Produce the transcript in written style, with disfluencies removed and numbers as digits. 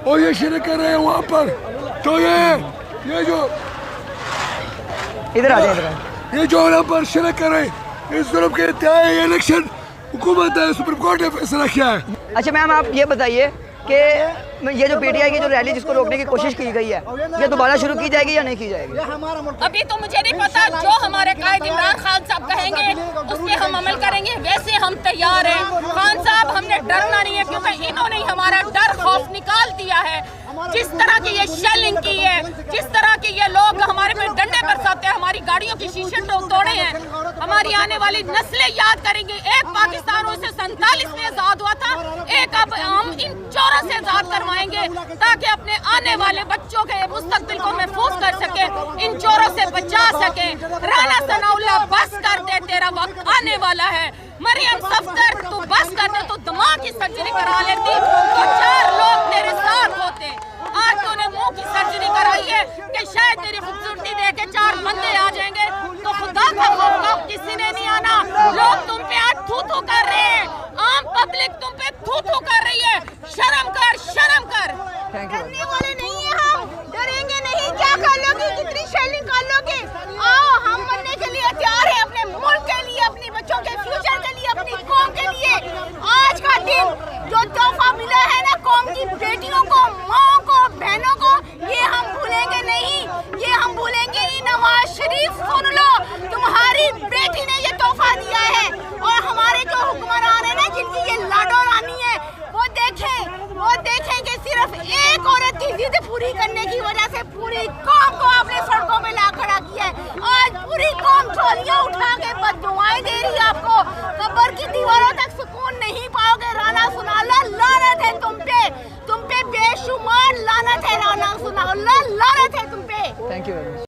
और ये शिरक कर रहे हैं वहाँ पर। तो ये जो इधर आ जाए, इधर ये जो यहाँ पर शिरक कर रहे हैं, इस जुल्म के इंतहा है। ये इलेक्शन हुकूमत है, सुप्रीम कोर्ट ने फैसला किया है। अच्छा मैम, आप ये बताइए कि ये जो पीटीआई की जो रैली जिसको रोकने की कोशिश की गई है, ये दोबारा शुरू की जाएगी या नहीं की जाएगी? अभी तो मुझे नहीं पता, जो हमारे कायद इमरान खान साहब कहेंगे उस पर हम अमल करेंगे। वैसे हम तैयार हैं खान साहब, हमने डरना नहीं है, क्योंकि इन्होंने ही हमारा डर खौफ निकाल दिया है। जिस तरह की ये शेलिंग की है, जिस तरह के ये लोग हमारे पे डंडे बरसाते हैं, हमारी गाड़ियों की शीशे तोड़े हैं, हमारी आने वाली नस्लें याद करेंगे। एक पाकिस्तान 1947 में आजाद हुआ था, एक अब हम इन चोरों से आजाद करवाएंगे ताकि अपने आने वाले बच्चों के मुस्तकबिल को महफूज कर सके, इन चोरों से बचा सके। राना सनाउल्लाह बस कर दे, तेरा वक्त आने वाला है। मरियम सफदर तू बस कर दे, तू दिमाग की सर्जरी करा लेती तो 4 लोग तेरे साथ होते। आज तूने मुंह की सर्जरी कराई है कि शायद तेरी खूबसूरती देख के 4 बंदे आ जाएंगे, तो खुदा का खौफ का किसी ने नहीं आना। लोग तुम पे आज थू थू कर रहे हैं, आम पब्लिक तुम पे थू थू कर रही है। शर्म कर, शर्म कर। डरने वाले नहीं है हम, डरेंगे नहीं। क्या कर लोगे, कितनी शेलिंग कर लोगे? आओ, हम बनने के लिए तैयार है, अपने मुल्क के लिए, अपने बच्चों के फ्यूचर के लिए, अपनी कौम के लिए। आज का दिन जो तोहफा मिला है ना कौम की बेटियों को, माओ को, बहनों को, ये हम भूलेंगे नहीं, ये हम भूलेंगे नहीं। नवाज शरीफ सुन लो, तुम्हारी बेटी ने ये तोहफा दिया है, और हमारे जो हुक्मरान है ना, जिनकी ये लाडो रानी है, वो देखें कि सिर्फ एक औरत की जिद पूरी करने की वजह से पूरी कौम को आपने सड़कों पे ला खड़ा किया है। आज पूरी कौम ट्रॉलियां उठा के बददुआएं दे रही है आपको। कब्र की दीवारों तक सुकून नहीं पाओगे। राना सनाउल्लाह, लानत है तुम पे बेशुमार लानत है। राना सनाउल्लाह, लानत है तुम पे। Thank you.